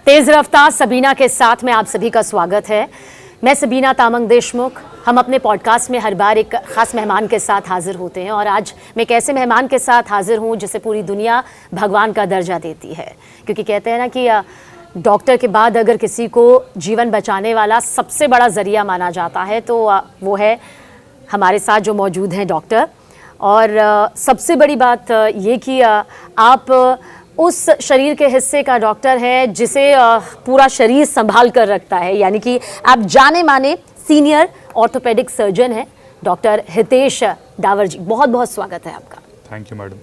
तेज रफ्तार सबीना के साथ में आप सभी का स्वागत है। मैं सबीना तामंग देशमुख। हम अपने पॉडकास्ट में हर बार एक ख़ास मेहमान के साथ हाजिर होते हैं और आज मैं एक ऐसे मेहमान के साथ हाजिर हूं जिसे पूरी दुनिया भगवान का दर्जा देती है, क्योंकि कहते हैं ना कि डॉक्टर के बाद अगर किसी को जीवन बचाने वाला सबसे बड़ा ज़रिया माना जाता है तो वो है हमारे साथ जो मौजूद हैं डॉक्टर। और सबसे बड़ी बात ये कि आप उस शरीर के हिस्से का डॉक्टर है जिसे पूरा शरीर संभाल कर रखता है, यानी कि आप जाने माने सीनियर ऑर्थोपेडिक सर्जन हैं डॉक्टर हितेश डावर जी। बहुत बहुत स्वागत है आपका। Thank you madam.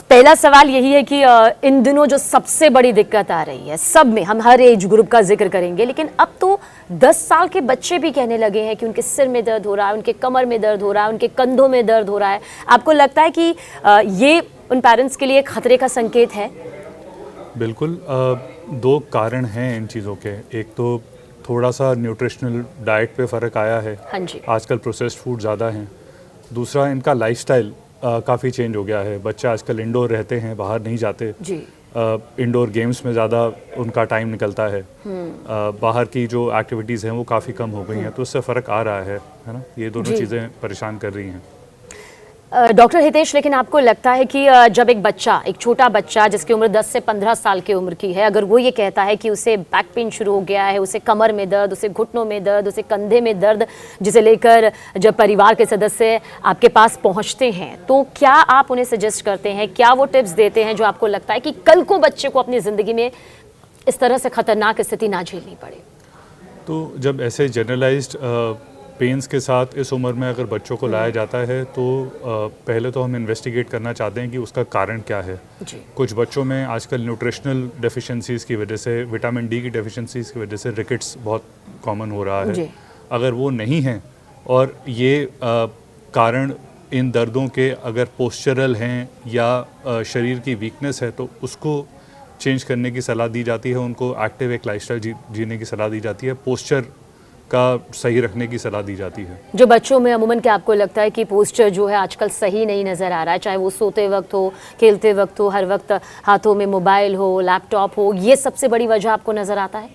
पहला सवाल यही है कि इन दिनों जो सबसे बड़ी दिक्कत आ रही है, सब में हम हर एज ग्रुप का जिक्र करेंगे, लेकिन अब तो 10 साल के बच्चे भी कहने लगे हैं कि उनके सिर में दर्द हो रहा है, उनके कमर में दर्द हो रहा है, उनके कंधों में दर्द हो रहा है। आपको लगता है कि ये उन पेरेंट्स के लिए खतरे का संकेत है? बिल्कुल। दो कारण हैं इन चीज़ों के। एक तो थोड़ा सा न्यूट्रिशनल डाइट पे फ़र्क आया है। हाँ जी। आजकल प्रोसेस्ड फूड ज़्यादा हैं। दूसरा, इनका लाइफस्टाइल काफ़ी चेंज हो गया है। बच्चे आजकल इंडोर रहते हैं, बाहर नहीं जाते जी। इंडोर गेम्स में ज़्यादा उनका टाइम निकलता है। बाहर की जो एक्टिविटीज़ हैं वो काफ़ी कम हो गई हैं, तो उससे फ़र्क आ रहा है ना। ये दोनों चीज़ें परेशान कर रही हैं। डॉक्टर हितेश, लेकिन आपको लगता है कि जब एक बच्चा, एक छोटा बच्चा जिसकी उम्र 10 से 15 साल की उम्र की है, अगर वो ये कहता है कि उसे बैक पेन शुरू हो गया है, उसे कमर में दर्द, उसे घुटनों में दर्द, उसे कंधे में दर्द, जिसे लेकर जब परिवार के सदस्य आपके पास पहुंचते हैं, तो क्या आप उन्हें सजेस्ट करते हैं, क्या वो टिप्स देते हैं जो आपको लगता है कि कल को बच्चे को अपनी ज़िंदगी में इस तरह से ख़तरनाक स्थिति ना झेलनी पड़े? तो जब ऐसे जनरलाइज्ड पेन्स के साथ इस उम्र में अगर बच्चों को लाया जाता है तो पहले तो हम इन्वेस्टिगेट करना चाहते हैं कि उसका कारण क्या है। कुछ बच्चों में आजकल न्यूट्रिशनल डेफिशिएंसीज़ की वजह से, विटामिन डी की डेफिशिएंसीज़ की वजह से रिकेट्स बहुत कॉमन हो रहा है। अगर वो नहीं है और ये कारण इन दर्दों के अगर पोस्चरल हैं या शरीर की वीकनेस है तो उसको चेंज करने की सलाह दी जाती है। उनको एक्टिव एक लाइफस्टाइल जीने की सलाह दी जाती है। पोस्चर का सही रखने की सलाह दी जाती है। जो बच्चों में अमूमन क्या आपको लगता है कि पोस्चर जो है आजकल सही नहीं नज़र आ रहा है, चाहे वो सोते वक्त हो, खेलते वक्त हो, हर वक्त हाथों में मोबाइल हो, लैपटॉप हो, ये सबसे बड़ी वजह आपको नज़र आता है?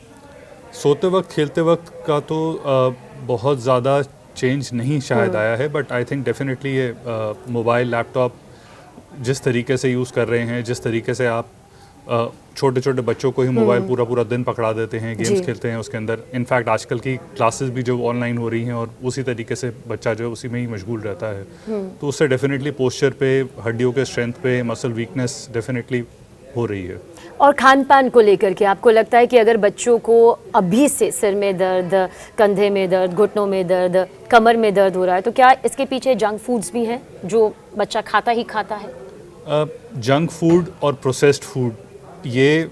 सोते वक्त, खेलते वक्त का तो बहुत ज़्यादा चेंज नहीं शायद आया है, बट आई थिंक डेफिनेटली ये मोबाइल, लैपटॉप जिस तरीके से यूज़ कर रहे हैं, जिस तरीके से आप छोटे छोटे बच्चों को ही मोबाइल पूरा पूरा दिन पकड़ा देते हैं, गेम्स खेलते हैं उसके अंदर। इनफैक्ट आजकल की क्लासेस भी जो ऑनलाइन हो रही हैं और उसी तरीके से बच्चा जो है उसी में ही मशगूल रहता है, तो उससे डेफिनेटली पोस्चर पे, हड्डियों के स्ट्रेंथ पे, मसल वीकनेस डेफिनेटली हो रही है। और खान पान को लेकर के आपको लगता है कि अगर बच्चों को अभी से सिर में दर्द, कंधे में दर्द, घुटनों में दर्द, कमर में दर्द हो रहा है, तो क्या इसके पीछे जंक फूड्स भी हैं जो बच्चा खाता ही खाता है? जंक फूड और प्रोसेस्ड फूड, ये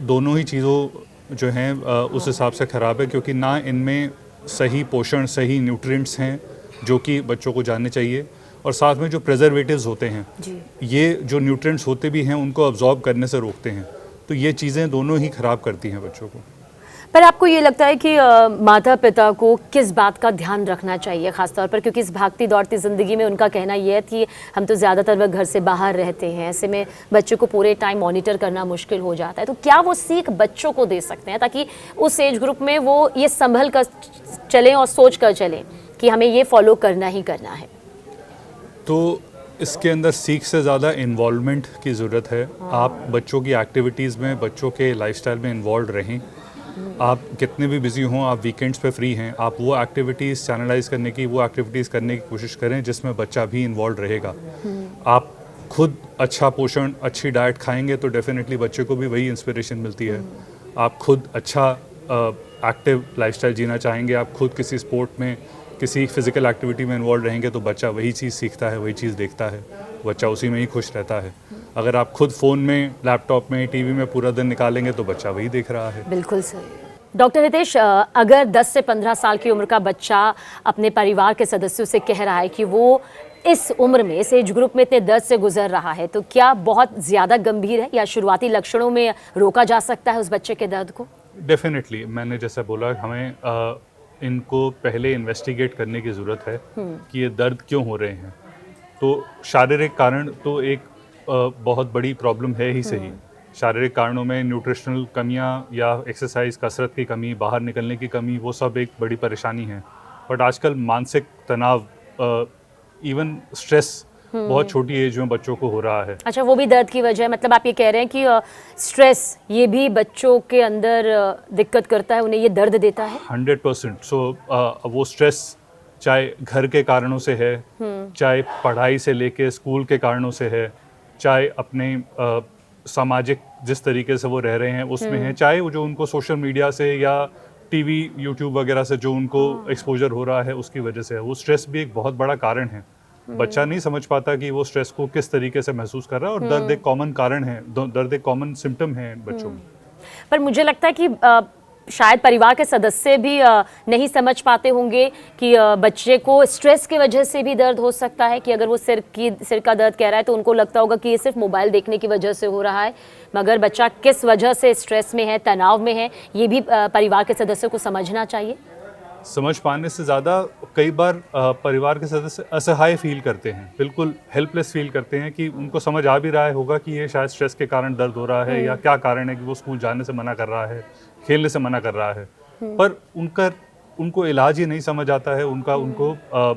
दोनों ही चीज़ों जो हैं उस हिसाब से ख़राब है, क्योंकि ना इनमें सही पोषण, सही न्यूट्रिएंट्स हैं जो कि बच्चों को जानने चाहिए, और साथ में जो प्रिजर्वेटिव्स होते हैं, ये जो न्यूट्रिएंट्स होते भी हैं उनको अब्जॉर्ब करने से रोकते हैं। तो ये चीज़ें दोनों ही ख़राब करती हैं बच्चों को। पर आपको ये लगता है कि माता पिता को किस बात का ध्यान रखना चाहिए ख़ासतौर पर, क्योंकि इस भागती दौड़ती ज़िंदगी में उनका कहना यह है कि हम तो ज़्यादातर वक्त घर से बाहर रहते हैं, ऐसे में बच्चों को पूरे टाइम मॉनिटर करना मुश्किल हो जाता है, तो क्या वो सीख बच्चों को दे सकते हैं ताकि उस एज ग्रुप में वो ये संभल कर चलें और सोच कर चलें कि हमें ये फॉलो करना ही करना है? तो इसके अंदर सीख से ज़्यादा इन्वॉल्वमेंट की ज़रूरत है। आप बच्चों की एक्टिविटीज़ में, बच्चों के लाइफस्टाइल में इन्वॉल्व रहें। आप कितने भी बिजी हों, आप वीकेंड्स पे फ्री हैं, आप वो एक्टिविटीज़ चैनलाइज करने की, वो एक्टिविटीज़ करने की कोशिश करें जिसमें बच्चा भी इन्वॉल्व रहेगा। आप खुद अच्छा पोषण, अच्छी डाइट खाएंगे तो डेफिनेटली बच्चे को भी वही इंस्पिरेशन मिलती है। आप खुद अच्छा एक्टिव लाइफस्टाइल जीना चाहेंगे, आप खुद किसी स्पोर्ट में, किसी फिजिकल एक्टिविटी में इन्वॉल्व रहेंगे तो बच्चा वही चीज़ सीखता है, वही चीज़ देखता है, बच्चा उसी में ही खुश रहता है। अगर आप खुद फ़ोन में, लैपटॉप में, टीवी में पूरा दिन निकालेंगे तो बच्चा वही देख रहा है। बिल्कुल सही। डॉक्टर हितेश, अगर 10 से 15 साल की उम्र का बच्चा अपने परिवार के सदस्यों से कह रहा है कि वो इस उम्र में, इस एज ग्रुप में इतने दर्द से गुजर रहा है, तो क्या बहुत ज़्यादा गंभीर है या शुरुआती लक्षणों में रोका जा सकता है उस बच्चे के दर्द को? डेफिनेटली, मैंने जैसा बोला, हमें इनको पहले इन्वेस्टिगेट करने की ज़रूरत है कि ये दर्द क्यों हो रहे हैं। तो शारीरिक कारण तो एक बहुत बड़ी प्रॉब्लम है ही सही, शारीरिक कारणों में न्यूट्रिशनल कमियां या एक्सरसाइज कसरत की कमी, बाहर निकलने की कमी, वो सब एक बड़ी परेशानी है। बट आजकल मानसिक तनाव, इवन स्ट्रेस बहुत छोटी एज में बच्चों को हो रहा है। अच्छा, वो भी दर्द की वजह है। मतलब आप ये कह रहे हैं कि स्ट्रेस ये भी बच्चों के अंदर दिक्कत करता है, उन्हें ये दर्द देता है? 100%। सो वो स्ट्रेस चाहे घर के कारणों से है, चाहे पढ़ाई से लेके स्कूल के कारणों से है, चाहे अपने सामाजिक जिस तरीके से वो रह रहे हैं उसमें है, चाहे वो जो उनको सोशल मीडिया से या टीवी यूट्यूब वगैरह से जो उनको एक्सपोजर हो रहा है उसकी वजह से है। वो स्ट्रेस भी एक बहुत बड़ा कारण है। बच्चा नहीं समझ पाता कि वो स्ट्रेस को किस तरीके से महसूस कर रहा है, और दर्द एक कॉमन कारण है, दर्द एक कॉमन सिम्टम है बच्चों में। पर मुझे लगता है कि शायद परिवार के सदस्य भी नहीं समझ पाते होंगे कि बच्चे को स्ट्रेस की वजह से भी दर्द हो सकता है, कि अगर वो सिर का दर्द कह रहा है तो उनको लगता होगा कि ये सिर्फ मोबाइल देखने की वजह से हो रहा है, मगर बच्चा किस वजह से स्ट्रेस में है, तनाव में है, ये भी परिवार के सदस्यों को समझना चाहिए। समझ पाने से ज़्यादा कई बार परिवार के सदस्य असहाय फील करते हैं, बिल्कुल हेल्पलेस फील करते हैं कि उनको समझ आ भी रहा होगा कि ये शायद स्ट्रेस के कारण दर्द हो रहा है, या क्या कारण है कि वो स्कूल जाने से मना कर रहा है, खेलने से मना कर रहा है, पर उनको इलाज ही नहीं समझ आता है, उनको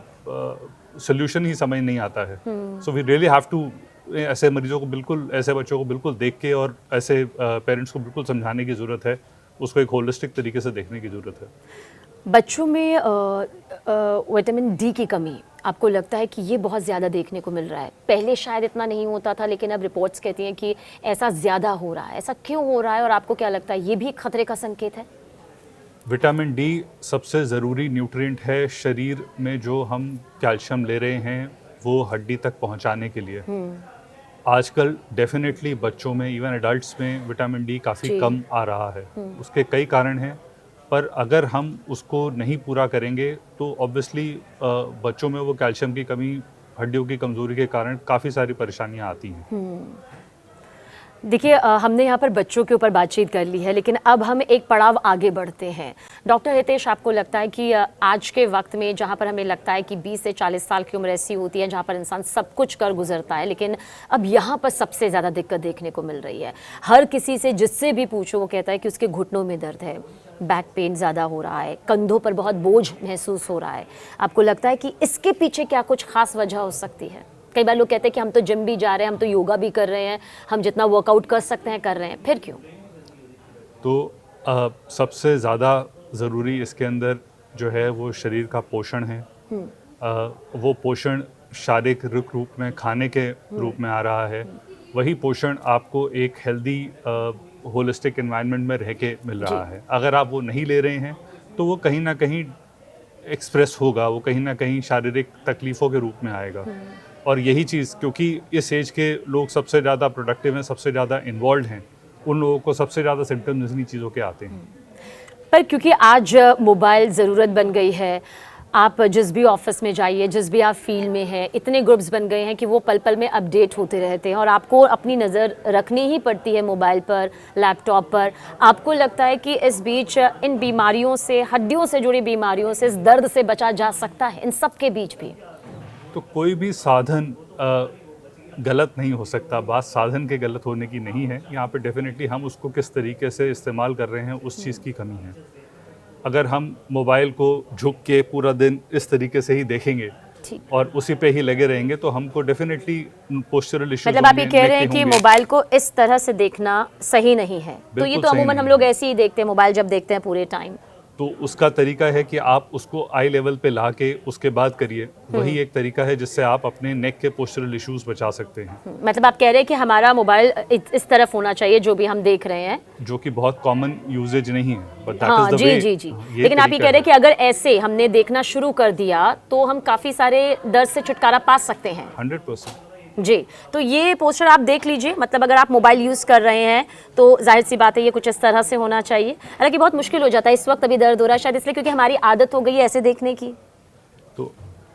सोल्यूशन ही समझ नहीं आता है। So we really have to ऐसे मरीजों को बिल्कुल, ऐसे बच्चों को बिल्कुल देख के और ऐसे पेरेंट्स को बिल्कुल समझाने की ज़रूरत है, उसको एक होलिस्टिक तरीके से देखने की ज़रूरत है। बच्चों में विटामिन डी की कमी आपको लगता है कि ये बहुत ज़्यादा देखने को मिल रहा है? पहले शायद इतना नहीं होता था, लेकिन अब रिपोर्ट्स कहती हैं कि ऐसा ज़्यादा हो रहा है। ऐसा क्यों हो रहा है और आपको क्या लगता है, ये भी खतरे का संकेत है? विटामिन डी सबसे ज़रूरी न्यूट्रिएंट है शरीर में, जो हम कैल्शियम ले रहे हैं वो हड्डी तक पहुंचाने के लिए। आजकल डेफिनेटली बच्चों में, इवन एडल्ट्स में विटामिन डी काफ़ी कम आ रहा है। उसके कई कारण हैं, पर अगर हम उसको नहीं पूरा करेंगे तो ऑब्वियसली बच्चों में वो कैल्शियम की कमी, हड्डियों की कमज़ोरी के कारण काफ़ी सारी परेशानियां आती हैं। देखिए, हमने यहाँ पर बच्चों के ऊपर बातचीत कर ली है, लेकिन अब हम एक पड़ाव आगे बढ़ते हैं। डॉक्टर हितेश, आपको लगता है कि आज के वक्त में जहाँ पर हमें लगता है कि 20 से 40 साल की उम्र ऐसी होती है जहाँ पर इंसान सब कुछ कर गुजरता है, लेकिन अब यहाँ पर सबसे ज़्यादा दिक्कत देखने को मिल रही है। हर किसी से जिससे भी पूछो वो कहता है कि उसके घुटनों में दर्द है, बैक पेन ज़्यादा हो रहा है, कंधों पर बहुत बोझ महसूस हो रहा है। आपको लगता है कि इसके पीछे क्या कुछ खास वजह हो सकती है? कई बार लोग कहते हैं कि हम तो जिम भी जा रहे हैं, हम तो योगा भी कर रहे हैं, हम जितना वर्कआउट कर सकते हैं कर रहे हैं, फिर क्यों? तो सबसे ज़्यादा ज़रूरी इसके अंदर जो है वो शरीर का पोषण है। वो पोषण शारीरिक रूप में, खाने के रूप में आ रहा है। वही पोषण आपको एक हेल्दी होलिस्टिक एनवायरनमेंट में रह के मिल रहा है। अगर आप वो नहीं ले रहे हैं तो वो कहीं ना कहीं एक्सप्रेस होगा, वो कहीं ना कहीं शारीरिक तकलीफ़ों के रूप में आएगा। और यही चीज़, क्योंकि इस एज के लोग सबसे ज़्यादा प्रोडक्टिव हैं, सबसे ज़्यादा इन्वॉल्व हैं, उन लोगों को सबसे ज़्यादा सिम्टम्स इन्हीं चीज़ों के आते हैं। पर क्योंकि आज मोबाइल ज़रूरत बन गई है, आप जिस भी ऑफिस में जाइए, जिस भी आप फील्ड में हैं, इतने ग्रुप्स बन गए हैं कि वो पल पल में अपडेट होते रहते हैं और आपको अपनी नज़र रखनी ही पड़ती है मोबाइल पर, लैपटॉप पर। आपको लगता है कि इस बीच इन बीमारियों से, हड्डियों से जुड़ी बीमारियों से, इस दर्द से बचा जा सकता है इन सब के बीच भी? तो कोई भी साधन गलत नहीं हो सकता। बात साधन के गलत होने की नहीं है, यहाँ पे डेफिनेटली हम उसको किस तरीके से इस्तेमाल कर रहे हैं उस चीज़ की कमी है। अगर हम मोबाइल को झुक के पूरा दिन इस तरीके से ही देखेंगे और उसी पे ही लगे रहेंगे तो हमको डेफिनेटली पोस्चरल इश्यूज, मतलब आप ये कह रहे हैं कि मोबाइल को इस तरह से देखना सही नहीं है? तो ये तो अमूमन हम लोग ऐसे ही देखते हैं, मोबाइल जब देखते हैं पूरे टाइम। तो उसका तरीका है कि आप उसको आई लेवल पे ला के उसके बाद करिए। वही एक तरीका है जिससे आप अपने नेक के पोस्चरल इश्यूज बचा सकते हैं। मतलब आप कह रहे हैं कि हमारा मोबाइल इस तरफ होना चाहिए जो भी हम देख रहे हैं, जो कि बहुत कॉमन यूजेज नहीं है, but that is the way. जी। लेकिन आप ये कह रहे हैं कि अगर ऐसे हमने देखना शुरू कर दिया तो हम काफ़ी सारे दर्द से छुटकारा पा सकते हैं। 100%। जी, तो ये पोस्टर आप देख लीजिए। मतलब अगर आप मोबाइल यूज़ कर रहे हैं तो जाहिर सी बात है ये कुछ इस तरह से होना चाहिए। हालांकि बहुत मुश्किल हो जाता है इस वक्त, अभी दर्द हो रहा है शायद इसलिए क्योंकि हमारी आदत हो गई है ऐसे देखने की। तो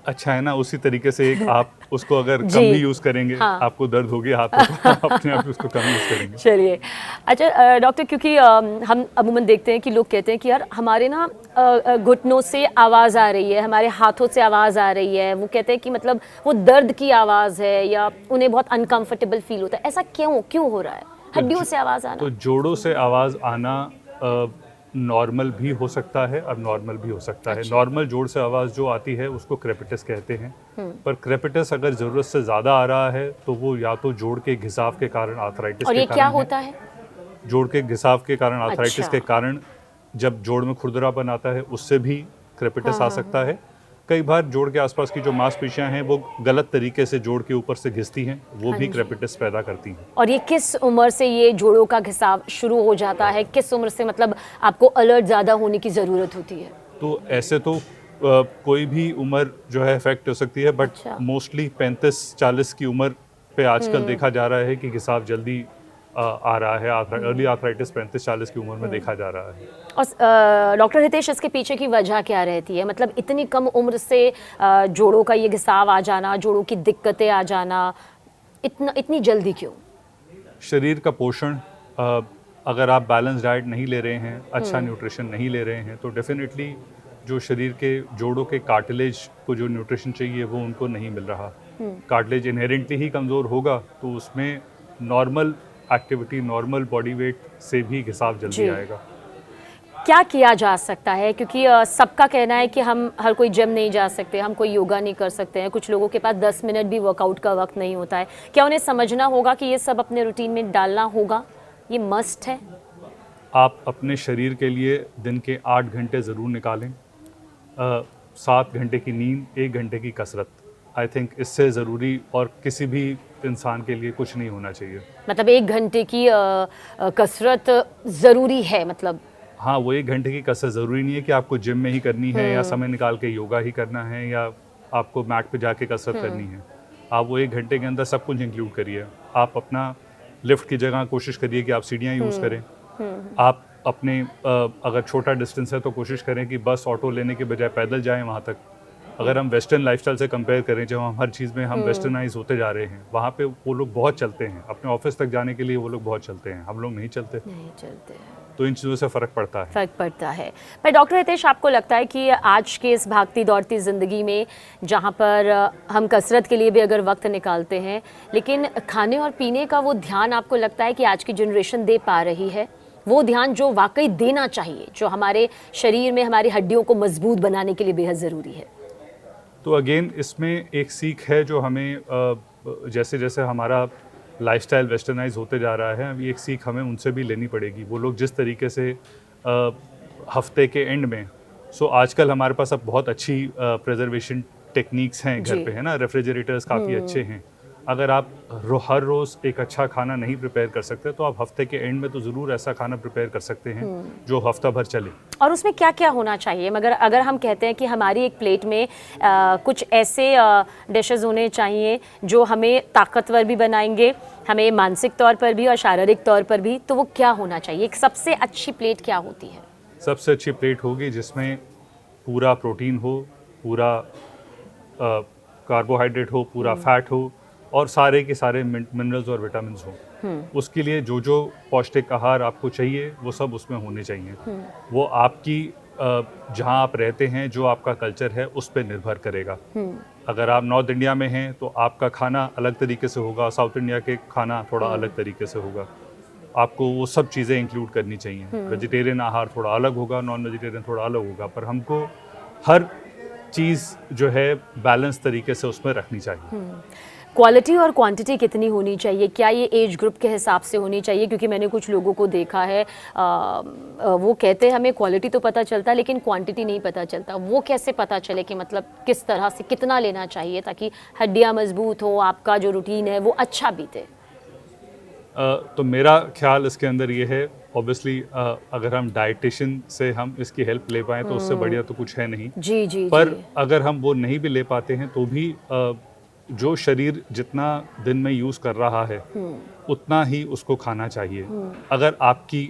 अच्छा है ना, उसी तरीके से एक आप उसको अगर कम भी यूज़ करेंगे, हाँ, आपको दर्द होगी हाथ तो अपने आप उसको कम यूज़ करेंगे। चलिए, अच्छा डॉक्टर, क्योंकि हम अमूमन देखते हैं कि लोग कहते हैं कि यार हमारे ना घुटनों से आवाज़ आ रही है, हमारे हाथों से आवाज़ आ रही है। वो कहते हैं कि मतलब वो दर्द की आवाज़ है या उन्हें बहुत अनकंफर्टेबल फील होता है। ऐसा क्यों हो रहा है? हड्डियों से आवाज़ आना? तो जोड़ों से आवाज़ आना नॉर्मल भी हो सकता है, अब नॉर्मल भी हो सकता है। अच्छा। नॉर्मल जोड़ से आवाज़ जो आती है उसको क्रेपिटस कहते हैं। पर क्रेपिटस अगर ज़रूरत से ज़्यादा आ रहा है तो वो या तो जोड़ के घिसाव के कारण, आर्थराइटिस और के ये कारण क्या है। होता है? जोड़ के घिसाव के कारण, आर्थराइटिस अच्छा। के कारण जब जोड़ में खुरदरापन आता है उससे भी क्रेपिटस आ सकता है। कई बार जोड़ के आसपास की जो मांसपेशियां हैं वो गलत तरीके से जोड़ के ऊपर से घिसती हैं, वो हाँ भी जी। क्रेपिटस पैदा करती हैं। और ये किस उम्र से ये जोड़ों का घिसाव शुरू हो जाता है? किस उम्र से मतलब आपको अलर्ट ज़्यादा होने की ज़रूरत होती है? तो ऐसे तो कोई भी उम्र जो है इफेक्ट हो सकती है, बट अच्छा। मोस्टली 35-40 की उम्र पे आजकल देखा जा रहा है कि घिसाव जल्दी आ रहा है। अर्ली आर्थराइटिस 35-40 की उम्र में देखा जा रहा है। और डॉक्टर हितेश, इसके पीछे की वजह क्या रहती है? मतलब इतनी कम उम्र से जोड़ों का ये घिसाव आ जाना, जोड़ों की दिक्कतें आ जाना, इतनी जल्दी क्यों? शरीर का पोषण, अगर आप बैलेंस डाइट नहीं ले रहे हैं, अच्छा न्यूट्रिशन नहीं ले रहे हैं, तो डेफिनेटली जो शरीर के जोड़ों के कार्टिलेज को जो न्यूट्रिशन चाहिए वो उनको नहीं मिल रहा। कार्टिलेज इनहेरेंटली ही कमज़ोर होगा तो उसमें normal activity, normal body weight से भी घिसाव जल्दी जी। आएगा। क्या किया जा सकता है? क्योंकि सबका कहना है कि हम हर कोई जिम नहीं जा सकते, हम कोई योगा नहीं कर सकते हैं, कुछ लोगों के पास 10 मिनट भी वर्कआउट का वक्त नहीं होता है। क्या उन्हें समझना होगा कि ये सब अपने रूटीन में डालना होगा? ये मस्ट है? आप अपने शरीर के लिए दिन के 8 घंटे ज़रूर निकालें। 7 घंटे की नींद, 1 घंटे की कसरत। आई थिंक इससे ज़रूरी और किसी भी इंसान के लिए कुछ नहीं होना चाहिए। मतलब 1 घंटे की कसरत ज़रूरी है मतलब? हाँ, वो 1 घंटे की कसरत ज़रूरी नहीं है कि आपको जिम में ही करनी है या समय निकाल के योगा ही करना है या आपको मैट पे जाके कसरत करनी है। आप वो 1 घंटे के अंदर सब कुछ इंक्लूड करिए। आप अपना लिफ्ट की जगह कोशिश करिए कि आप सीढ़ियाँ यूज़ करें। आप अपने अगर छोटा डिस्टेंस है तो कोशिश करें कि बस, ऑटो लेने के बजाय पैदल जाएँ वहाँ तक। अगर हम वेस्टर्न लाइफस्टाइल से कंपेयर करें, जब हम हर चीज़ में हम वेस्टर्नाइज होते जा रहे हैं, वहाँ पे वो लोग बहुत चलते हैं। अपने ऑफिस तक जाने के लिए वो लोग बहुत चलते हैं, हम लोग नहीं चलते। नहीं चलते हैं। तो इन चीज़ों से फ़र्क पड़ता है। फ़र्क पड़ता है। पर डॉक्टर हितेश, आपको लगता है कि आज के इस भागती दौड़ती ज़िंदगी में जहाँ पर हम कसरत के लिए भी अगर वक्त निकालते हैं, लेकिन खाने और पीने का वो ध्यान आपको लगता है कि आज की जनरेशन दे पा रही है? वो ध्यान जो वाकई देना चाहिए, जो हमारे शरीर में हमारी हड्डियों को मजबूत बनाने के लिए बेहद ज़रूरी है? तो अगेन इसमें एक सीख है जो हमें जैसे जैसे हमारा लाइफस्टाइल वेस्टर्नाइज होते जा रहा है, अभी एक सीख हमें उनसे भी लेनी पड़ेगी। वो लोग जिस तरीके से हफ्ते के एंड में, सो आजकल हमारे पास अब बहुत अच्छी प्रिजर्वेशन टेक्निक्स हैं घर जी। पे, है ना। रेफ्रिजरेटर्स काफ़ी अच्छे हैं। अगर आप हर रोज़ एक अच्छा खाना नहीं प्रिपेयर कर सकते तो आप हफ्ते के एंड में तो ज़रूर ऐसा खाना प्रिपेयर कर सकते हैं जो हफ्ता भर चले। और उसमें क्या क्या होना चाहिए? मगर अगर हम कहते हैं कि हमारी एक प्लेट में कुछ ऐसे डिशेस होने चाहिए जो हमें ताकतवर भी बनाएंगे, हमें मानसिक तौर पर भी और शारीरिक तौर पर भी, तो वो क्या होना चाहिए? एक सबसे अच्छी प्लेट क्या होती है? सबसे अच्छी प्लेट होगी जिसमें पूरा प्रोटीन हो, पूरा कार्बोहाइड्रेट हो, पूरा फैट हो और सारे के सारे मिनरल्स और विटामिन्स हों। उसके लिए जो जो पौष्टिक आहार आपको चाहिए वो सब उसमें होने चाहिए। वो आपकी जहाँ आप रहते हैं, जो आपका कल्चर है, उस पर निर्भर करेगा। अगर आप नॉर्थ इंडिया में हैं तो आपका खाना अलग तरीके से होगा, साउथ इंडिया के खाना थोड़ा अलग तरीके से होगा। आपको वो सब चीज़ें इंक्लूड करनी चाहिए। वेजिटेरियन आहार थोड़ा अलग होगा, नॉन वेजिटेरियन थोड़ा अलग होगा, पर हमको हर चीज़ जो है बैलेंस तरीके से उसमें रखनी चाहिए। क्वालिटी और क्वांटिटी कितनी होनी चाहिए? क्या ये एज ग्रुप के हिसाब से होनी चाहिए? क्योंकि मैंने कुछ लोगों को देखा है, वो कहते हैं हमें क्वालिटी तो पता चलता है लेकिन क्वांटिटी नहीं पता चलता। वो कैसे पता चले कि मतलब किस तरह से कितना लेना चाहिए ताकि हड्डियां मजबूत हो, आपका जो रूटीन है वो अच्छा बीते? तो मेरा ख्याल इसके अंदर ये है, ऑब्वियसली अगर हम डाइटिशियन से हम इसकी हेल्प ले पाएँ तो उससे बढ़िया तो कुछ है नहीं। जी जी पर जी। अगर हम वो नहीं भी ले पाते हैं तो भी जो शरीर जितना दिन में यूज़ कर रहा है उतना ही उसको खाना चाहिए। अगर आपकी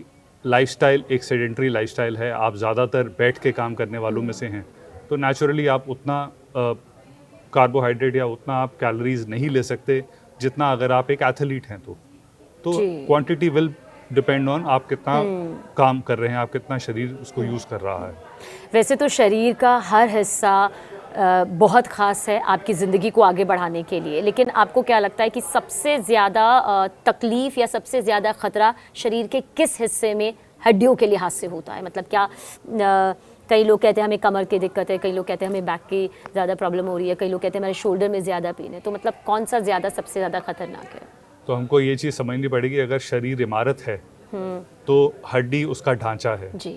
लाइफस्टाइल एक सेडेंटरी लाइफस्टाइल है, आप ज़्यादातर बैठ के काम करने वालों में से हैं, तो नेचुरली आप उतना कार्बोहाइड्रेट या उतना आप कैलोरीज नहीं ले सकते जितना अगर आप एक एथलीट हैं। तो जी। क्वांटिटी विल डिपेंड ऑन आप कितना काम कर रहे हैं, आप कितना शरीर उसको यूज़ कर रहा है। वैसे तो शरीर का हर हिस्सा बहुत ख़ास है आपकी ज़िंदगी को आगे बढ़ाने के लिए, लेकिन आपको क्या लगता है कि सबसे ज़्यादा तकलीफ़ या सबसे ज़्यादा ख़तरा शरीर के किस हिस्से में हड्डियों के लिहाज से होता है? मतलब क्या कई लोग कहते हैं हमें कमर की दिक्कत है, कई लोग कहते हैं हमें बैक की ज़्यादा प्रॉब्लम हो रही है, कई लोग कहते हैं हमारे शोल्डर में ज़्यादा पेन है, तो मतलब कौन सा ज़्यादा सबसे ज़्यादा खतरनाक है? तो हमको ये चीज़ समझनी पड़ेगी, अगर शरीर इमारत है तो हड्डी उसका ढांचा है। जी।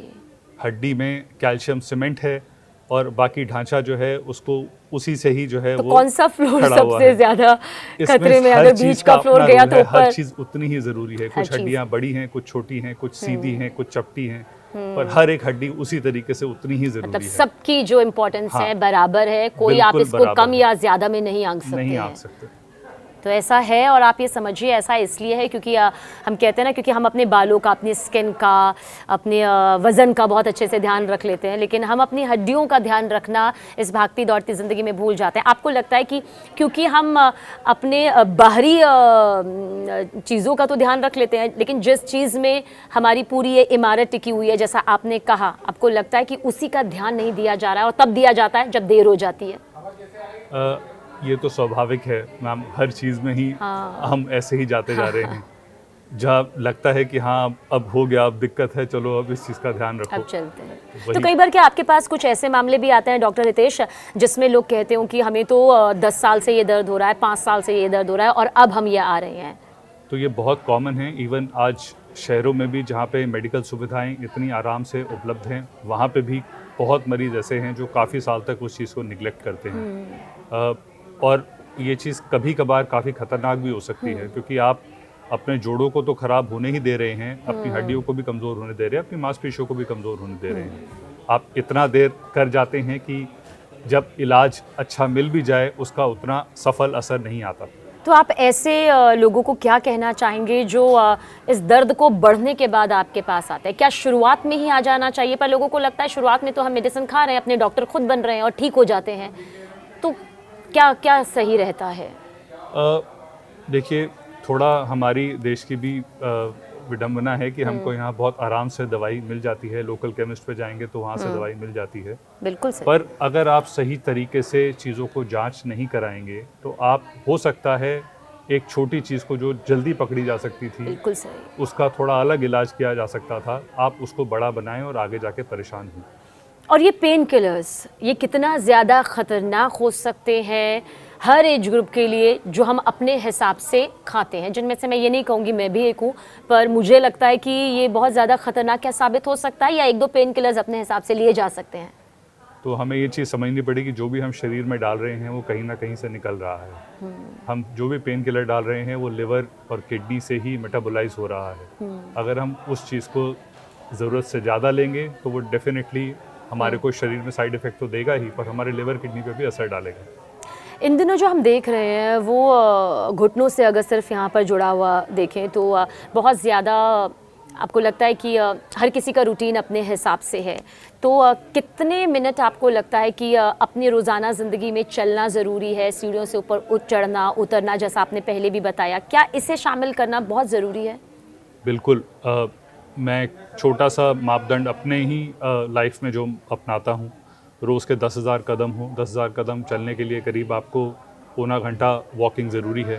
हड्डी में कैल्शियम सीमेंट है और बाकी ढांचा जो है उसको उसी से ही जो है तो वो कौन सा फ्लोर खड़ा हुआ सबसे है। ज़्यादा इसमें खतरे में? हर अगर चीज़ बीच का फ्लोर अपना गया रोल तो है, ऊपर हर चीज़ उतनी ही ज़रूरी है। कुछ चीज़। हड्डियाँ बड़ी हैं, कुछ छोटी हैं, कुछ सीधी हैं, कुछ चपटी हैं, पर हर एक हड्डी उसी तरीके से उतनी ही मतलब ज़रूरी है। सबकी जो इम्पोर्टेंस हाँ, है बराबर है, कोई आप बिल्कुल इसको बराबर कम है। या ज़्यादा में नहीं आंक सकते नहीं हैं। आंक सकते। तो ऐसा है, और आप ये समझिए ऐसा इसलिए है क्योंकि हम कहते हैं ना, क्योंकि हम अपने बालों का, अपनी स्किन का, अपने वज़न का बहुत अच्छे से ध्यान रख लेते हैं, लेकिन हम अपनी हड्डियों का ध्यान रखना इस भागती दौड़ती ज़िंदगी में भूल जाते हैं। आपको लगता है कि क्योंकि हम अपने बाहरी चीज़ों का तो ध्यान रख लेते हैं, लेकिन जिस चीज़ में हमारी पूरी ये इमारत टिकी हुई है, जैसा आपने कहा, आपको लगता है कि उसी का ध्यान नहीं दिया जा रहा है, और तब दिया जाता है जब देर हो जाती है? ये तो स्वाभाविक है मैम, हर चीज़ में ही हम ऐसे ही जाते जा रहे हैं। जहाँ लगता है कि हाँ अब हो गया, अब दिक्कत है, चलो अब इस चीज़ का ध्यान रखो, अब चलते हैं। वही। तो कई बार क्या आपके पास कुछ ऐसे मामले भी आते हैं डॉक्टर हितेश, जिसमें लोग कहते हो कि हमें तो 10 साल से ये दर्द हो रहा है, 5 साल से ये दर्द हो रहा है, और अब हम ये आ रहे हैं? तो ये बहुत कॉमन है। इवन आज शहरों में भी जहाँ पे मेडिकल सुविधाएं इतनी आराम से उपलब्ध हैं, वहाँ पे भी बहुत मरीज़ ऐसे हैं जो काफ़ी साल तक उस चीज़ को निगलेक्ट करते हैं। और ये चीज़ कभी कभार काफ़ी ख़तरनाक भी हो सकती है, क्योंकि आप अपने जोड़ों को तो ख़राब होने ही दे रहे हैं, अपनी हड्डियों को भी कमज़ोर होने दे रहे हैं, अपनी मांसपेशियों को भी कमज़ोर होने दे रहे हैं। आप इतना देर कर जाते हैं कि जब इलाज अच्छा मिल भी जाए उसका उतना सफल असर नहीं आता। तो आप ऐसे लोगों को क्या कहना चाहेंगे जो इस दर्द को बढ़ने के बाद आपके पास आते हैं? क्या शुरुआत में ही आ जाना चाहिए? पर लोगों को लगता है शुरुआत में तो हम मेडिसिन खा रहे हैं, अपने डॉक्टर खुद बन रहे हैं और ठीक हो जाते हैं, तो क्या क्या सही रहता है? देखिए, थोड़ा हमारी देश की भी विडंबना है कि हमको यहाँ बहुत आराम से दवाई मिल जाती है, लोकल केमिस्ट पे जाएंगे तो वहाँ से दवाई मिल जाती है। बिल्कुल सही। पर अगर आप सही तरीके से चीज़ों को जांच नहीं कराएंगे तो आप, हो सकता है एक छोटी चीज़ को जो जल्दी पकड़ी जा सकती थी, बिल्कुल सही। उसका थोड़ा अलग इलाज किया जा सकता था, आप उसको बड़ा बनाएं और आगे जाके परेशान हों। और ये पेन किलर्स, ये कितना ज़्यादा ख़तरनाक हो सकते हैं हर एज ग्रुप के लिए जो हम अपने हिसाब से खाते हैं, जिनमें से मैं ये नहीं कहूँगी मैं भी एक हूँ, पर मुझे लगता है कि ये बहुत ज़्यादा ख़तरनाक क्या साबित हो सकता है, या एक दो पेन किलर्स अपने हिसाब से लिए जा सकते हैं? तो हमें ये चीज़ समझनी पड़ेगी, जो भी हम शरीर में डाल रहे हैं वो कहीं ना कहीं से निकल रहा है। हम जो भी पेन किलर डाल रहे हैं वो लिवर और किडनी से ही मेटाबोलाइज हो रहा है। अगर हम उस चीज़ को ज़रूरत से ज़्यादा लेंगे तो वो डेफिनेटली हमारे को शरीर में साइड इफ़ेक्ट तो देगा ही, पर हमारे लिवर किडनी पे भी असर डालेगा। इन दिनों जो हम देख रहे हैं वो घुटनों से अगर सिर्फ यहाँ पर जुड़ा हुआ देखें तो बहुत ज़्यादा आपको लगता है कि हर किसी का रूटीन अपने हिसाब से है, तो कितने मिनट आपको लगता है कि अपनी रोज़ाना ज़िंदगी में चलना ज़रूरी है, सीढ़ियों से ऊपर चढ़ना उतरना, जैसा आपने पहले भी बताया, क्या इसे शामिल करना बहुत ज़रूरी है? बिल्कुल। मैं एक छोटा सा मापदंड अपने ही लाइफ में जो अपनाता हूँ, रोज़ के 10,000 कदम हो, 10,000 कदम चलने के लिए करीब आपको पौना घंटा वॉकिंग ज़रूरी है।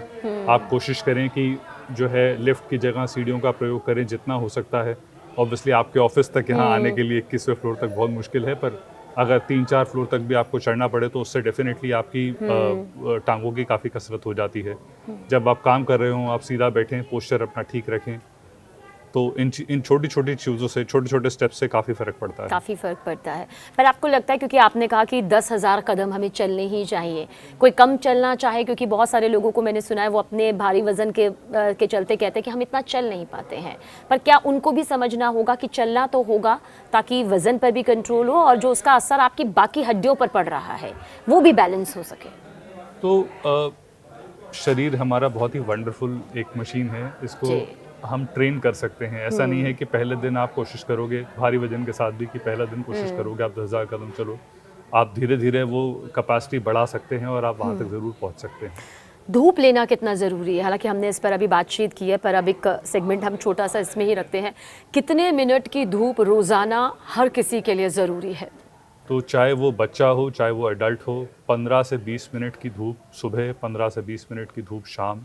आप कोशिश करें कि जो है लिफ्ट की जगह सीढ़ियों का प्रयोग करें जितना हो सकता है। ऑब्वियसली आपके ऑफिस तक यहाँ आने के लिए 21वें फ्लोर तक बहुत मुश्किल है, पर अगर 3-4 फ्लोर तक भी आपको चढ़ना पड़े तो उससे डेफिनेटली आपकी टांगों की काफ़ी कसरत हो जाती है। जब आप काम कर रहे हो आप सीधा बैठें, पोस्चर अपना ठीक रखें, तो इन छोटी छोटी चीज़ों से, छोटे छोटे स्टेप से काफ़ी फ़र्क पड़ता है। काफ़ी फ़र्क पड़ता है। पर आपको लगता है, क्योंकि आपने कहा कि 10,000 कदम हमें चलने ही चाहिए, कोई कम चलना चाहे, क्योंकि बहुत सारे लोगों को मैंने सुना है वो अपने भारी वज़न के चलते कहते हैं कि हम इतना चल नहीं पाते हैं, पर क्या उनको भी समझना होगा कि चलना तो होगा ताकि वज़न पर भी कंट्रोल हो और जो उसका असर आपकी बाकी हड्डियों पर पड़ रहा है वो भी बैलेंस हो सके? तो शरीर हमारा बहुत ही वंडरफुल एक मशीन है, इसको हम ट्रेन कर सकते हैं। ऐसा नहीं है कि पहले दिन आप कोशिश करोगे भारी वजन के साथ भी, कि पहला दिन कोशिश करोगे आप 10,000 कदम चलो। आप धीरे धीरे वो कैपेसिटी बढ़ा सकते हैं और आप वहाँ तक ज़रूर पहुँच सकते हैं। धूप लेना कितना ज़रूरी है? हालांकि हमने इस पर अभी बातचीत की है, पर अब एक सेगमेंट हम छोटा सा इसमें ही रखते हैं। कितने मिनट की धूप रोज़ाना हर किसी के लिए ज़रूरी है? तो चाहे वो बच्चा हो चाहे वो एडल्ट हो, 15 से 20 मिनट की धूप सुबह, 15 से 20 मिनट की धूप शाम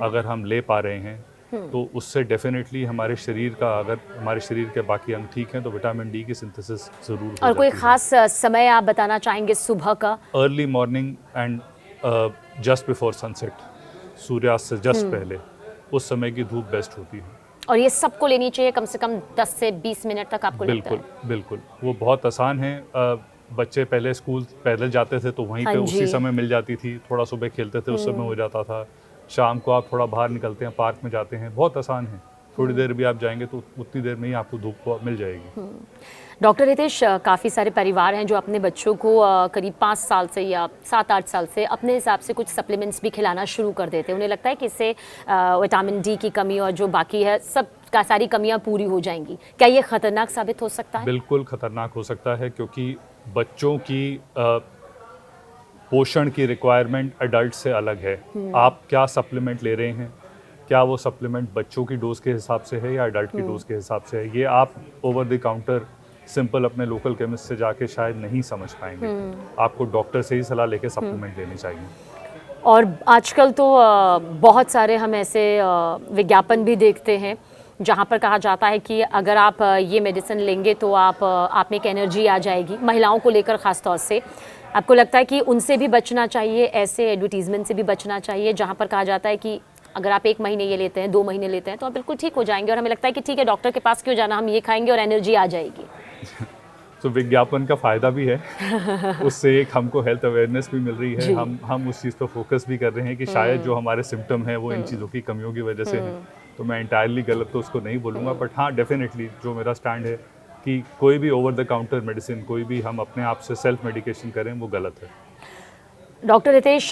अगर हम ले पा रहे हैं तो उससे डेफिनेटली हमारे शरीर का, अगर हमारे शरीर के बाकी अंग ठीक हैं तो विटामिन डी की सिंथेसिस ज़रूर हो और कोई जाती है। खास समय आप बताना चाहेंगे सुबह का? Early morning and just before sunset, सूर्यास्त से जस्ट पहले, उस समय की धूप बेस्ट होती है। और ये सबको लेनी चाहिए कम से कम 10 से 20 मिनट तक, आपको लगता बिल्कुल है? बिल्कुल, वो बहुत आसान है। बच्चे पहले स्कूल पैदल जाते थे तो वहीं हाँ पे जी। उसी समय मिल जाती थी, थोड़ा सुबह खेलते थे उस समय हो जाता था। शाम को आप थोड़ा बाहर निकलते हैं, पार्क में जाते हैं, बहुत आसान है। थोड़ी देर भी आप जाएंगे तो उतनी देर में ही आपको धूप मिल जाएगी। डॉक्टर हितेश, काफ़ी सारे परिवार हैं जो अपने बच्चों को करीब 5 साल से या 7-8 साल से अपने हिसाब से कुछ सप्लीमेंट्स भी खिलाना शुरू कर देते हैं। उन्हें लगता है कि इससे विटामिन डी की कमी और जो बाकी है सब का सारी कमियां पूरी हो जाएंगी। क्या ये खतरनाक साबित हो सकता है? बिल्कुल खतरनाक हो सकता है, क्योंकि बच्चों की पोषण की रिक्वायरमेंट एडल्ट से अलग है। आप क्या सप्लीमेंट ले रहे हैं, क्या वो सप्लीमेंट बच्चों की डोज के हिसाब से है या एडल्ट की डोज के हिसाब से है, ये आप ओवर द काउंटर सिंपल अपने लोकल केमिस्ट से जाके शायद नहीं समझ पाएंगे। आपको डॉक्टर से ही सलाह लेके सप्लीमेंट लेनी चाहिए। और आजकल तो बहुत सारे हम ऐसे विज्ञापन भी देखते हैं जहाँ पर कहा जाता है कि अगर आप ये मेडिसिन लेंगे तो आप में एक एनर्जी आ जाएगी, महिलाओं को लेकर ख़ास तौर से। आपको लगता है कि उनसे भी बचना चाहिए, ऐसे एडवर्टीजमेंट से भी बचना चाहिए जहाँ पर कहा जाता है कि अगर आप 1 महीने ये लेते हैं, 2 महीने लेते हैं तो आप बिल्कुल ठीक हो जाएंगे, और हमें लगता है कि ठीक है डॉक्टर के पास क्यों जाना, हम ये खाएंगे और एनर्जी आ जाएगी। तो विज्ञापन का फ़ायदा भी है, उससे एक हमको हेल्थ अवेयरनेस भी मिल रही है। हम उस चीज़ पर फोकस भी कर रहे हैं कि शायद जो हमारे सिम्टम हैं वो इन चीज़ों की कमियों की वजह से हैं। तो मैं इंटायरली गलत तो उसको नहीं बोलूँगा, बट हाँ डेफिनेटली जो मेरा स्टैंड है कि कोई भी ओवर द काउंटर मेडिसिन, कोई भी हम अपने आप से सेल्फ मेडिकेशन करें, वो गलत है। डॉक्टर हितेश,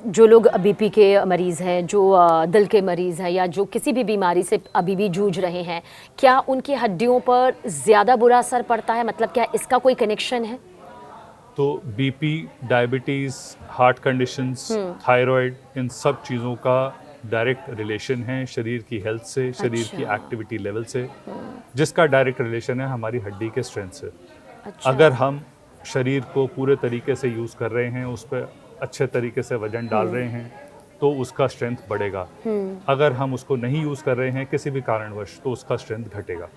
जो लोग बीपी के मरीज़ हैं, जो दिल के मरीज़ हैं, या जो किसी भी बीमारी से अभी भी जूझ रहे हैं, क्या उनकी हड्डियों पर ज़्यादा बुरा असर पड़ता है? मतलब क्या इसका कोई कनेक्शन है? तो BP, diabetes, heart conditions, thyroid, इन सब चीज़ों का डायरेक्ट रिलेशन है शरीर की हेल्थ से, शरीर की एक्टिविटी लेवल से, जिसका डायरेक्ट रिलेशन है हमारी हड्डी के स्ट्रेंथ से। अच्छा। अगर हम शरीर को पूरे तरीके से यूज़ कर रहे हैं, उस पर अच्छे तरीके से वजन डाल रहे हैं, तो उसका स्ट्रेंथ बढ़ेगा। अगर हम उसको नहीं यूज़ कर रहे हैं किसी भी कारणवश, तो उसका स्ट्रेंथ घटेगा।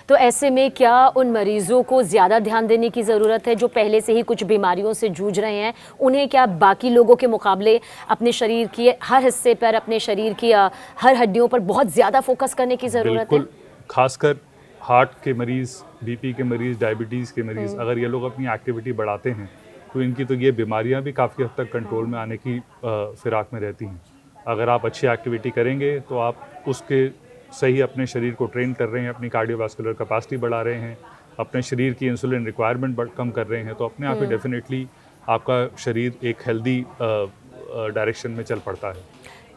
तो ऐसे में क्या उन मरीजों को ज़्यादा ध्यान देने की ज़रूरत है जो पहले से ही कुछ बीमारियों से जूझ रहे हैं? उन्हें क्या बाकी लोगों के मुकाबले अपने शरीर के हर हिस्से पर, अपने शरीर की हर हड्डियों पर बहुत ज़्यादा फोकस करने की ज़रूरत है? बिल्कुल, खासकर हार्ट के मरीज़, बीपी के मरीज़, डायबिटीज़ के मरीज़, अगर ये लोग अपनी एक्टिविटी बढ़ाते हैं तो इनकी तो ये बीमारियां भी काफ़ी हद तक कंट्रोल में आने की फिराक में रहती हैं। अगर आप अच्छी एक्टिविटी करेंगे तो आप उसके सही अपने शरीर को ट्रेन कर रहे हैं, अपनी कार्डियोवास्कुलर कैपेसिटी बढ़ा रहे हैं, अपने शरीर की इंसुलिन रिक्वायरमेंट कम कर रहे हैं, तो अपने आप ही डेफिनेटली आपका शरीर एक हेल्दी डायरेक्शन में चल पड़ता है।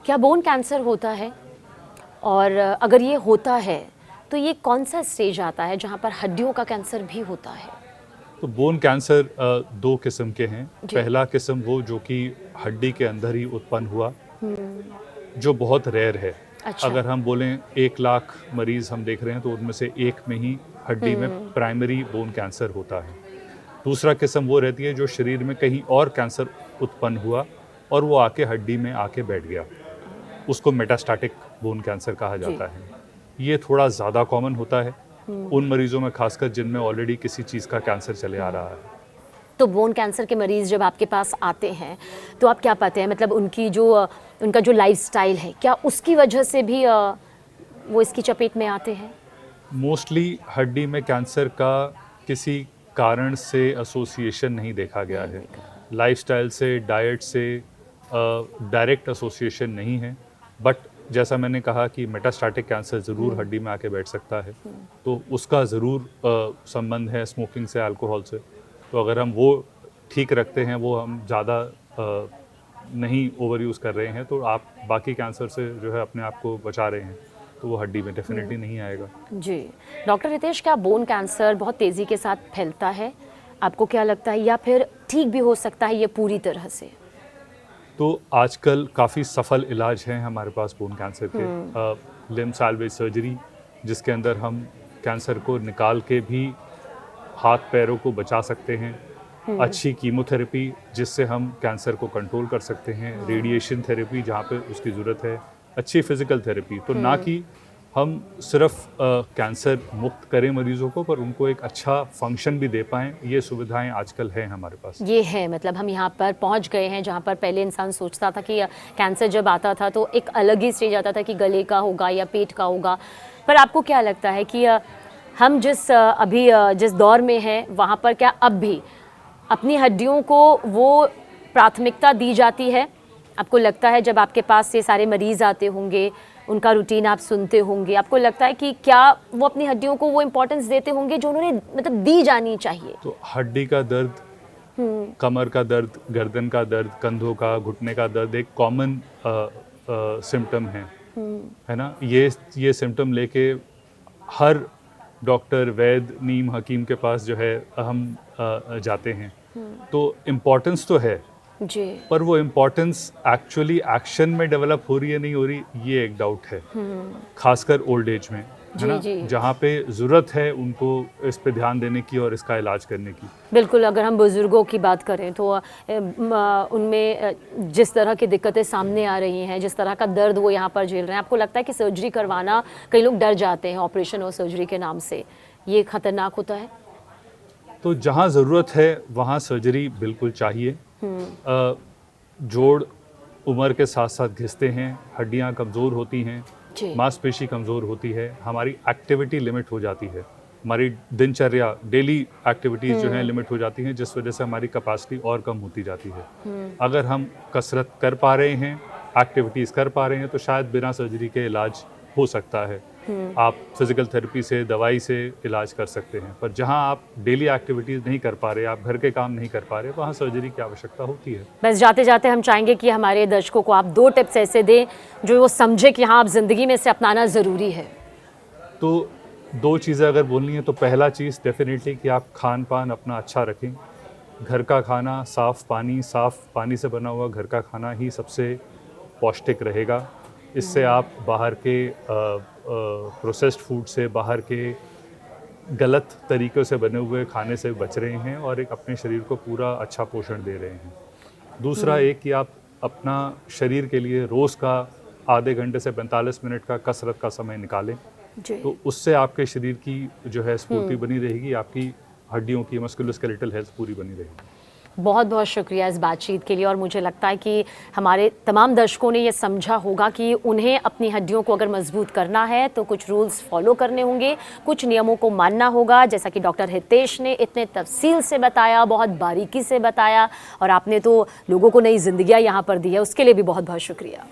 क्या बोन कैंसर होता है? और अगर ये होता है तो ये कौन सा स्टेज आता है जहाँ पर हड्डियों का कैंसर भी होता है? तो बोन कैंसर 2 किस्म के हैं। पहला किस्म वो जो कि हड्डी के अंदर ही उत्पन्न हुआ, जो बहुत रेयर है। अच्छा। अगर हम बोलें 1 लाख मरीज हम देख रहे हैं तो उनमें से 1 में ही हड्डी में प्राइमरी बोन कैंसर होता है। दूसरा किस्म वो रहती है जो शरीर में कहीं और कैंसर उत्पन्न हुआ और वो आके हड्डी में आके बैठ गया, उसको मेटास्टैटिक बोन कैंसर कहा जाता है। ये थोड़ा ज़्यादा कॉमन होता है उन मरीजों में, खासकर जिनमें ऑलरेडी किसी चीज़ का कैंसर चले आ रहा है। तो बोन कैंसर के मरीज़ जब आपके पास आते हैं तो आप क्या पाते हैं? मतलब उनका जो लाइफस्टाइल है, क्या उसकी वजह से भी वो इसकी चपेट में आते हैं? मोस्टली हड्डी में कैंसर का किसी कारण से एसोसिएशन नहीं देखा गया है। लाइफस्टाइल से, डाइट से डायरेक्ट एसोसिएशन नहीं है, बट जैसा मैंने कहा कि मेटास्टैटिक कैंसर ज़रूर हड्डी में आके बैठ सकता है, तो उसका ज़रूर संबंध है स्मोकिंग से, अल्कोहल से। तो अगर हम वो ठीक रखते हैं, वो हम ज़्यादा नहीं ओवर यूज़ कर रहे हैं, तो आप बाकी कैंसर से जो है अपने आप को बचा रहे हैं, तो वो हड्डी में डेफिनेटली नहीं आएगा। जी डॉक्टर हितेश, क्या बोन कैंसर बहुत तेज़ी के साथ फैलता है? आपको क्या लगता है, या फिर ठीक भी हो सकता है ये पूरी तरह से? तो आजकल काफ़ी सफल इलाज हैं हमारे पास बोन कैंसर के। लिम्ब सैल्वेज सर्जरी, जिसके अंदर हम कैंसर को निकाल के भी हाथ पैरों को बचा सकते हैं, अच्छी कीमोथेरेपी जिससे हम कैंसर को कंट्रोल कर सकते हैं, रेडिएशन थेरेपी जहाँ पे उसकी ज़रूरत है, अच्छी फिजिकल थेरेपी। तो ना कि हम सिर्फ कैंसर मुक्त करें मरीजों को, पर उनको एक अच्छा फंक्शन भी दे पाएँ, ये सुविधाएं आजकल हैं हमारे पास। ये है, मतलब हम यहाँ पर पहुँच गए हैं जहाँ पर पहले इंसान सोचता था कि कैंसर जब आता था तो एक अलग ही स्टेज आता था कि गले का होगा या पेट का होगा। पर आपको क्या लगता है कि हम जिस दौर में हैं वहाँ पर क्या अब भी अपनी हड्डियों को वो प्राथमिकता दी जाती है? आपको लगता है जब आपके पास ये सारे मरीज़ आते होंगे, उनका रूटीन आप सुनते होंगे, आपको लगता है कि क्या वो अपनी हड्डियों को वो इम्पोर्टेंस देते होंगे जो उन्होंने मतलब दी जानी चाहिए? तो हड्डी का दर्द, कमर का दर्द, गर्दन का दर्द, कंधों का, घुटने का दर्द एक कॉमन सिम्टम है ना। ये सिम्टम लेके हर डॉक्टर, वैद्य, नीम हकीम के पास जो है हम जाते हैं। तो इम्पोर्टेंस तो है जी। पर वो इम्पोर्टेंस एक्चुअली एक्शन में डेवलप हो रही है नहीं हो रही, ये एक डाउट है, खासकर ओल्ड एज में, है ना, जहाँ पे ज़रूरत है उनको इस पे ध्यान देने की और इसका इलाज करने की। बिल्कुल, अगर हम बुज़ुर्गों की बात करें तो उनमें जिस तरह की दिक्कतें सामने आ रही हैं, जिस तरह का दर्द वो यहाँ पर झेल रहे हैं, आपको लगता है कि सर्जरी करवाना, कई लोग डर जाते हैं ऑपरेशन और सर्जरी के नाम से, ये खतरनाक होता है? तो जहाँ ज़रूरत है वहाँ सर्जरी बिल्कुल चाहिए। जोड़ उम्र के साथ साथ घिसते हैं, हड्डियाँ कमज़ोर होती हैं, मांसपेशी कमज़ोर होती है, हमारी एक्टिविटी लिमिट हो जाती है, हमारी दिनचर्या, डेली एक्टिविटीज़ जो हैं लिमिट हो जाती हैं, जिस वजह से हमारी कैपेसिटी और कम होती जाती है। अगर हम कसरत कर पा रहे हैं, एक्टिविटीज़ कर पा रहे हैं, तो शायद बिना सर्जरी के इलाज हो सकता है। आप फिजिकल थेरेपी से, दवाई से इलाज कर सकते हैं, पर जहां आप डेली एक्टिविटीज़ नहीं कर पा रहे, आप घर के काम नहीं कर पा रहे, वहां सर्जरी की आवश्यकता होती है। बस जाते जाते हम चाहेंगे कि हमारे दर्शकों को आप 2 टिप्स ऐसे दें जो वो समझे कि हाँ, आप ज़िंदगी में इसे अपनाना ज़रूरी है। तो 2 चीज़ें अगर बोलनी है तो पहला चीज़ डेफिनेटली कि आप खान पान अपना अच्छा रखें। घर का खाना, साफ़ पानी से बना हुआ घर का खाना ही सबसे पौष्टिक रहेगा। इससे आप बाहर के प्रोसेस्ड फूड से, बाहर के गलत तरीक़ों से बने हुए खाने से बच रहे हैं और एक अपने शरीर को पूरा अच्छा पोषण दे रहे हैं। दूसरा एक कि आप अपना शरीर के लिए रोज़ का आधे घंटे से 45 मिनट का कसरत का समय निकालें, तो उससे आपके शरीर की जो है स्फूर्ति बनी रहेगी, आपकी हड्डियों की मस्कुलोस्केलेटल हेल्थ पूरी बनी रहेगी। बहुत बहुत शुक्रिया इस बातचीत के लिए, और मुझे लगता है कि हमारे तमाम दर्शकों ने ये समझा होगा कि उन्हें अपनी हड्डियों को अगर मजबूत करना है तो कुछ रूल्स फॉलो करने होंगे, कुछ नियमों को मानना होगा, जैसा कि डॉक्टर हितेश ने इतने तफसील से बताया, बहुत बारीकी से बताया, और आपने तो लोगों को नई जिंदगियां यहाँ पर दी है, उसके लिए भी बहुत बहुत शुक्रिया।